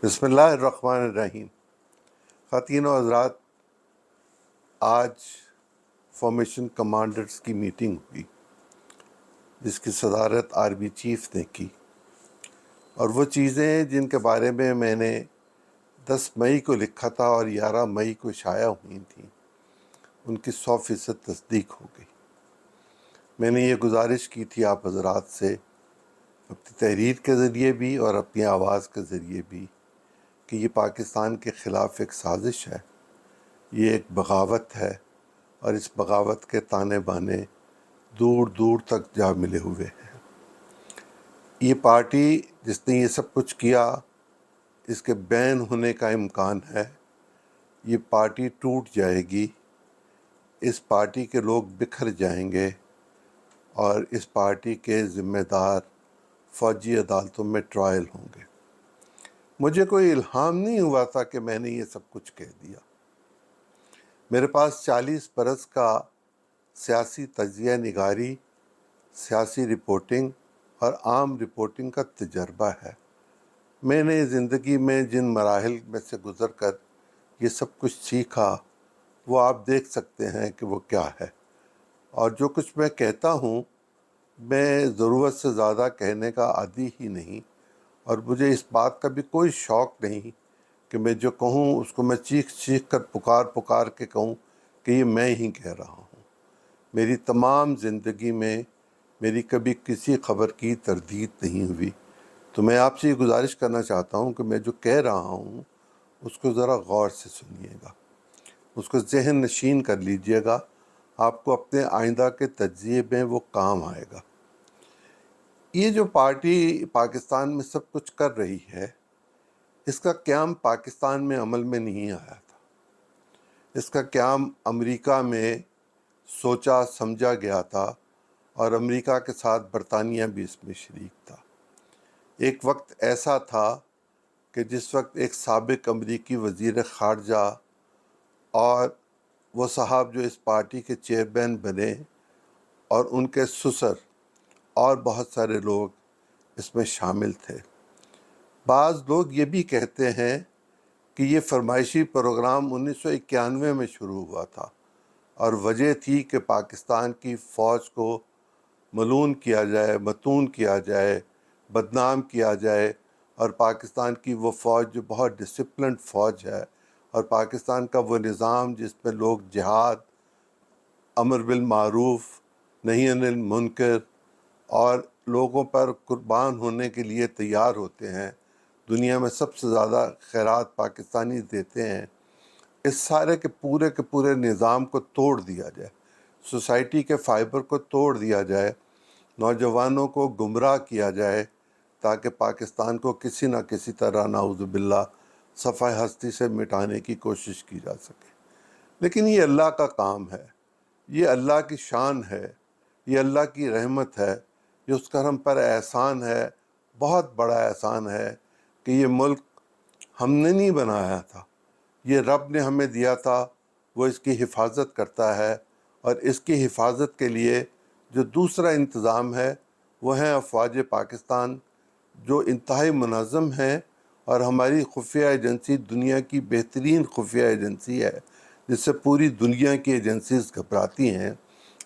بسم اللہ الرحمن الرحیم۔ خواتین و حضرات، آج فارمیشن کمانڈرز کی میٹنگ ہوئی جس کی صدارت آرمی چیف نے کی، اور وہ چیزیں جن کے بارے میں میں نے 10 مئی کو لکھا تھا اور 11 مئی کو شائع ہوئی تھیں، ان کی 100% تصدیق ہو گئی۔ میں نے یہ گزارش کی تھی آپ حضرات سے اپنی تحریر کے ذریعے بھی اور اپنی آواز کے ذریعے بھی کہ یہ پاکستان کے خلاف ایک سازش ہے، یہ ایک بغاوت ہے، اور اس بغاوت کے تانے بانے دور دور تک جا ملے ہوئے ہیں۔ یہ پارٹی جس نے یہ سب کچھ کیا، اس کے بین ہونے کا امکان ہے۔ یہ پارٹی ٹوٹ جائے گی، اس پارٹی کے لوگ بکھر جائیں گے، اور اس پارٹی کے ذمہ دار فوجی عدالتوں میں ٹرائل ہوں گے۔ مجھے کوئی الہام نہیں ہوا تھا کہ میں نے یہ سب کچھ کہہ دیا۔ میرے پاس 40 برس کا سیاسی تجزیہ نگاری، سیاسی رپورٹنگ اور عام رپورٹنگ کا تجربہ ہے۔ میں نے زندگی میں جن مراحل میں سے گزر کر یہ سب کچھ سیکھا، وہ آپ دیکھ سکتے ہیں کہ وہ کیا ہے۔ اور جو کچھ میں کہتا ہوں، میں ضرورت سے زیادہ کہنے کا عادی ہی نہیں، اور مجھے اس بات کا بھی کوئی شوق نہیں کہ میں جو کہوں اس کو میں چیخ چیخ کر پکار کے کہوں کہ یہ میں ہی کہہ رہا ہوں۔ میری تمام زندگی میں میری کبھی کسی خبر کی تردید نہیں ہوئی۔ تو میں آپ سے یہ گزارش کرنا چاہتا ہوں کہ میں جو کہہ رہا ہوں اس کو ذرا غور سے سنیے گا، اس کو ذہن نشین کر لیجئے گا، آپ کو اپنے آئندہ کے تجزیے میں وہ کام آئے گا۔ یہ جو پارٹی پاکستان میں سب کچھ کر رہی ہے، اس کا قیام پاکستان میں عمل میں نہیں آیا تھا۔ اس کا قیام امریکہ میں سوچا سمجھا گیا تھا، اور امریکہ کے ساتھ برطانیہ بھی اس میں شریک تھا۔ ایک وقت ایسا تھا کہ جس وقت ایک سابق امریکی وزیر خارجہ اور وہ صاحب جو اس پارٹی کے چیئرمین بنے، اور ان کے سسر اور بہت سارے لوگ اس میں شامل تھے۔ بعض لوگ یہ بھی کہتے ہیں کہ یہ فرمائشی پروگرام 1991 میں شروع ہوا تھا، اور وجہ تھی کہ پاکستان کی فوج کو ملعون کیا جائے، متون کیا جائے، بدنام کیا جائے، اور پاکستان کی وہ فوج جو بہت ڈسپلنڈ فوج ہے، اور پاکستان کا وہ نظام جس میں لوگ جہاد، امر بالمعروف، نہی عن المنکر، اور لوگوں پر قربان ہونے کے لیے تیار ہوتے ہیں۔ دنیا میں سب سے زیادہ خیرات پاکستانی دیتے ہیں۔ اس سارے کے پورے نظام کو توڑ دیا جائے، سوسائٹی کے فائبر کو توڑ دیا جائے، نوجوانوں کو گمراہ کیا جائے، تاکہ پاکستان کو کسی نہ کسی طرح نعوذ باللہ صفحہ ہستی سے مٹانے کی کوشش کی جا سکے۔ لیکن یہ اللہ کا کام ہے، یہ اللہ کی شان ہے، یہ اللہ کی رحمت ہے، یہ اس کا ہم پر احسان ہے، بہت بڑا احسان ہے کہ یہ ملک ہم نے نہیں بنایا تھا، یہ رب نے ہمیں دیا تھا۔ وہ اس کی حفاظت کرتا ہے، اور اس کی حفاظت کے لیے جو دوسرا انتظام ہے وہ ہیں افواج پاکستان، جو انتہائی منظم ہیں، اور ہماری خفیہ ایجنسی دنیا کی بہترین خفیہ ایجنسی ہے، جس سے پوری دنیا کی ایجنسیز گھبراتی ہیں۔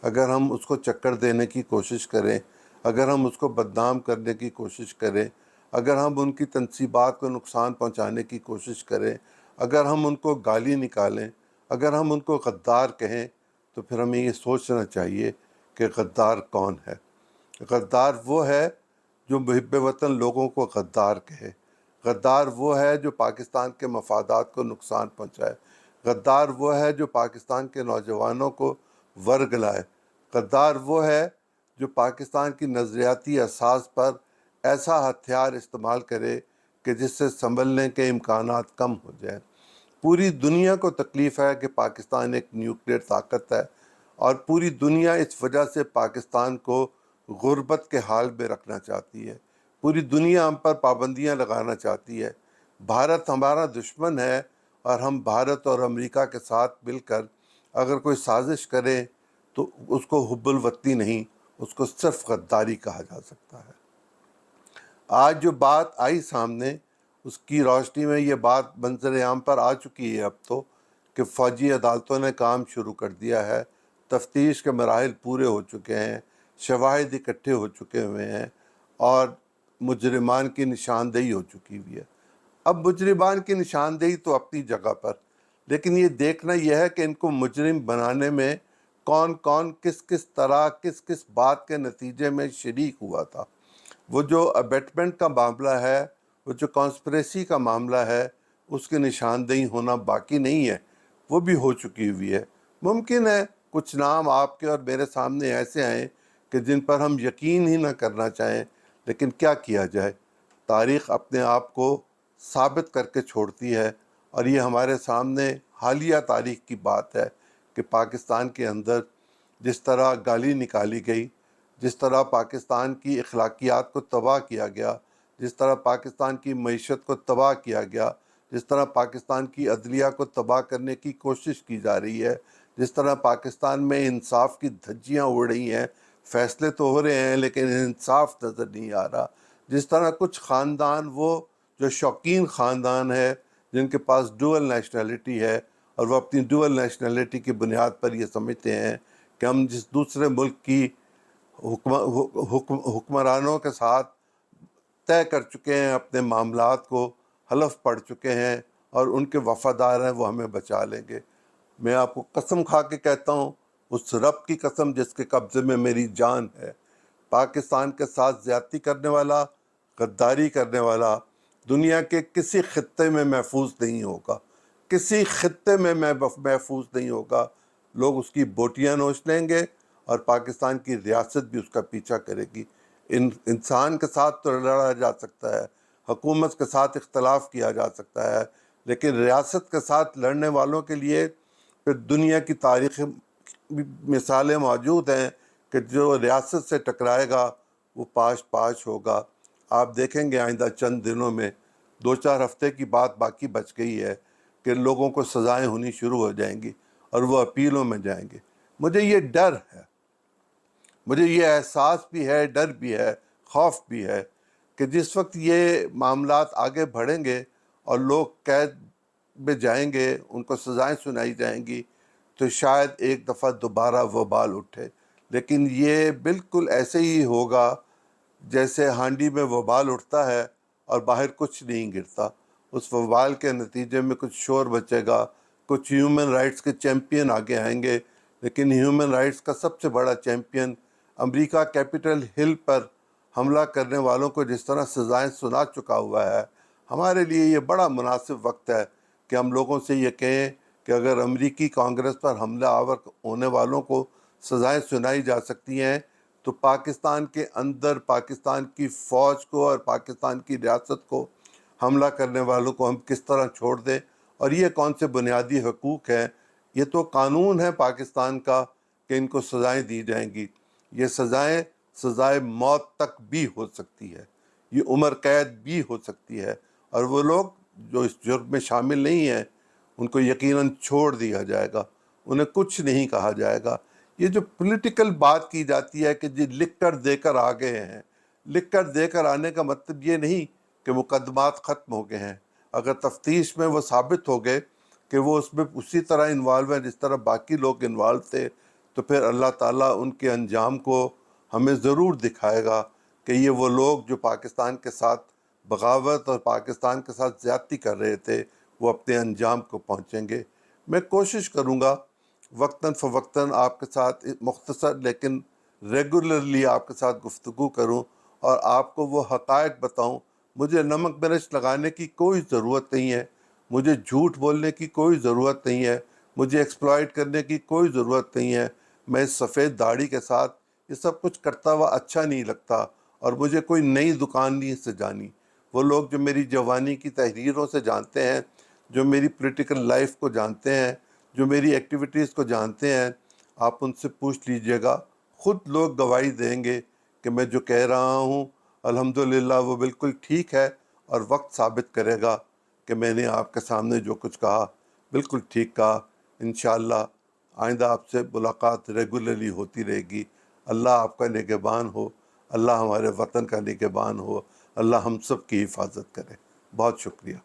اگر ہم اس کو چکر دینے کی کوشش کریں، اگر ہم اس کو بدنام کرنے کی کوشش کریں، اگر ہم ان کی تنصیبات کو نقصان پہنچانے کی کوشش کریں، اگر ہم ان کو گالی نکالیں، اگر ہم ان کو غدار کہیں، تو پھر ہمیں یہ سوچنا چاہیے کہ غدار کون ہے۔ غدار وہ ہے جو محب وطن لوگوں کو غدار کہے، غدار وہ ہے جو پاکستان کے مفادات کو نقصان پہنچائے، غدار وہ ہے جو پاکستان کے نوجوانوں کو ورگ لائے، غدار وہ ہے جو پاکستان کی نظریاتی اساس پر ایسا ہتھیار استعمال کرے کہ جس سے سنبھلنے کے امکانات کم ہو جائیں۔ پوری دنیا کو تکلیف ہے کہ پاکستان ایک نیوکلیئر طاقت ہے، اور پوری دنیا اس وجہ سے پاکستان کو غربت کے حال میں رکھنا چاہتی ہے۔ پوری دنیا ہم پر پابندیاں لگانا چاہتی ہے۔ بھارت ہمارا دشمن ہے، اور ہم بھارت اور امریکہ کے ساتھ مل کر اگر کوئی سازش کریں تو اس کو حب الوطنی نہیں، اس کو صرف غداری کہا جا سکتا ہے۔ آج جو بات آئی سامنے، اس کی روشنی میں یہ بات منظر عام پر آ چکی ہے اب تو کہ فوجی عدالتوں نے کام شروع کر دیا ہے، تفتیش کے مراحل پورے ہو چکے ہیں، شواہد اکٹھے ہو چکے ہوئے ہیں اور مجرمان کی نشاندہی ہو چکی ہوئی ہے۔ اب مجرمان کی نشاندہی تو اپنی جگہ پر، لیکن یہ دیکھنا یہ ہے کہ ان کو مجرم بنانے میں کون کون کس کس طرح کس کس بات کے نتیجے میں شریک ہوا تھا۔ وہ جو ابیٹمنٹ کا معاملہ ہے، وہ جو کانسپریسی کا معاملہ ہے، اس کی نشاندہی ہونا باقی نہیں ہے، وہ بھی ہو چکی ہوئی ہے۔ ممکن ہے کچھ نام آپ کے اور میرے سامنے ایسے آئیں کہ جن پر ہم یقین ہی نہ کرنا چاہیں، لیکن کیا کیا جائے، تاریخ اپنے آپ کو ثابت کر کے چھوڑتی ہے، اور یہ ہمارے سامنے حالیہ تاریخ کی بات ہے کہ پاکستان کے اندر جس طرح گالی نکالی گئی، جس طرح پاکستان کی اخلاقیات کو تباہ کیا گیا، جس طرح پاکستان کی معیشت کو تباہ کیا گیا، جس طرح پاکستان کی عدلیہ کو تباہ کرنے کی کوشش کی جا رہی ہے، جس طرح پاکستان میں انصاف کی دھجیاں اڑ رہی ہیں، فیصلے تو ہو رہے ہیں لیکن انصاف نظر نہیں آ رہا، جس طرح کچھ خاندان، وہ جو شوقین خاندان ہے جن کے پاس ڈوئل نیشنلٹی ہے، اور وہ اپنی ڈوئل نیشنلٹی کی بنیاد پر یہ سمجھتے ہیں کہ ہم جس دوسرے ملک کی حکمرانوں کے ساتھ طے کر چکے ہیں، اپنے معاملات کو حلف پڑھ چکے ہیں اور ان کے وفادار ہیں، وہ ہمیں بچا لیں گے۔ میں آپ کو قسم کھا کے کہتا ہوں، اس رب کی قسم جس کے قبضے میں میری جان ہے، پاکستان کے ساتھ زیادتی کرنے والا، غداری کرنے والا دنیا کے کسی خطے میں محفوظ نہیں ہوگا، کسی خطے میں محفوظ نہیں ہوگا۔ لوگ اس کی بوٹیاں نوچ لیں گے اور پاکستان کی ریاست بھی اس کا پیچھا کرے گی۔ انسان کے ساتھ تو لڑا جا سکتا ہے، حکومت کے ساتھ اختلاف کیا جا سکتا ہے، لیکن ریاست کے ساتھ لڑنے والوں کے لیے پھر دنیا کی تاریخ مثالیں موجود ہیں کہ جو ریاست سے ٹکرائے گا وہ پاش پاش ہوگا۔ آپ دیکھیں گے آئندہ چند دنوں میں، 2-4 ہفتے کی بات باقی بچ گئی ہے کہ لوگوں کو سزائیں ہونی شروع ہو جائیں گی اور وہ اپیلوں میں جائیں گے۔ مجھے یہ ڈر ہے، مجھے یہ احساس بھی ہے، ڈر بھی ہے، خوف بھی ہے کہ جس وقت یہ معاملات آگے بڑھیں گے اور لوگ قید میں جائیں گے، ان کو سزائیں سنائی جائیں گی، تو شاید ایک دفعہ دوبارہ وبال اٹھے۔ لیکن یہ بالکل ایسے ہی ہوگا جیسے ہانڈی میں وبال اٹھتا ہے اور باہر کچھ نہیں گرتا۔ اس وبال کے نتیجے میں کچھ شور بچے گا، کچھ ہیومن رائٹس کے چیمپئن آگے آئیں گے، لیکن ہیومن رائٹس کا سب سے بڑا چیمپئن امریکہ کیپٹل ہل پر حملہ کرنے والوں کو جس طرح سزائیں سنا چکا ہوا ہے، ہمارے لیے یہ بڑا مناسب وقت ہے کہ ہم لوگوں سے یہ کہیں کہ اگر امریکی کانگریس پر حملہ آور ہونے والوں کو سزائیں سنائی جا سکتی ہیں، تو پاکستان کے اندر پاکستان کی فوج کو اور پاکستان کی ریاست کو حملہ کرنے والوں کو ہم کس طرح چھوڑ دیں۔ اور یہ کون سے بنیادی حقوق ہیں؟ یہ تو قانون ہے پاکستان کا کہ ان کو سزائیں دی جائیں گی۔ یہ سزائے موت تک بھی ہو سکتی ہے، یہ عمر قید بھی ہو سکتی ہے، اور وہ لوگ جو اس جرم میں شامل نہیں ہیں ان کو یقیناً چھوڑ دیا جائے گا، انہیں کچھ نہیں کہا جائے گا۔ یہ جو پولیٹیکل بات کی جاتی ہے کہ جی لکھ کر دے کر آ گئے ہیں، لکھ کر دے کر آنے کا مطلب یہ نہیں کہ مقدمات ختم ہو گئے ہیں۔ اگر تفتیش میں وہ ثابت ہو گئے کہ وہ اس میں اسی طرح انوالو ہیں جس طرح باقی لوگ انوالو تھے، تو پھر اللہ تعالیٰ ان کے انجام کو ہمیں ضرور دکھائے گا کہ یہ وہ لوگ جو پاکستان کے ساتھ بغاوت اور پاکستان کے ساتھ زیادتی کر رہے تھے وہ اپنے انجام کو پہنچیں گے۔ میں کوشش کروں گا وقتاً فوقتاً آپ کے ساتھ مختصر لیکن ریگولرلی آپ کے ساتھ گفتگو کروں اور آپ کو وہ حقائق بتاؤں۔ مجھے نمک مرچ لگانے کی کوئی ضرورت نہیں ہے، مجھے جھوٹ بولنے کی کوئی ضرورت نہیں ہے، مجھے ایکسپلائٹ کرنے کی کوئی ضرورت نہیں ہے۔ میں اس سفید داڑھی کے ساتھ یہ سب کچھ کرتا ہوا اچھا نہیں لگتا، اور مجھے کوئی نئی دکان نہیں سے جانی۔ وہ لوگ جو میری جوانی کی تحریروں سے جانتے ہیں، جو میری پولیٹیکل لائف کو جانتے ہیں، جو میری ایکٹیویٹیز کو جانتے ہیں، آپ ان سے پوچھ لیجئے گا، خود لوگ گواہی دیں گے کہ میں جو کہہ رہا ہوں الحمدللہ وہ بالکل ٹھیک ہے، اور وقت ثابت کرے گا کہ میں نے آپ کے سامنے جو کچھ کہا بالکل ٹھیک کہا۔ انشاءاللہ آئندہ آپ سے ملاقات ریگولرلی ہوتی رہے گی۔ اللہ آپ کا نگہبان ہو، اللہ ہمارے وطن کا نگہبان ہو، اللہ ہم سب کی حفاظت کرے۔ بہت شکریہ.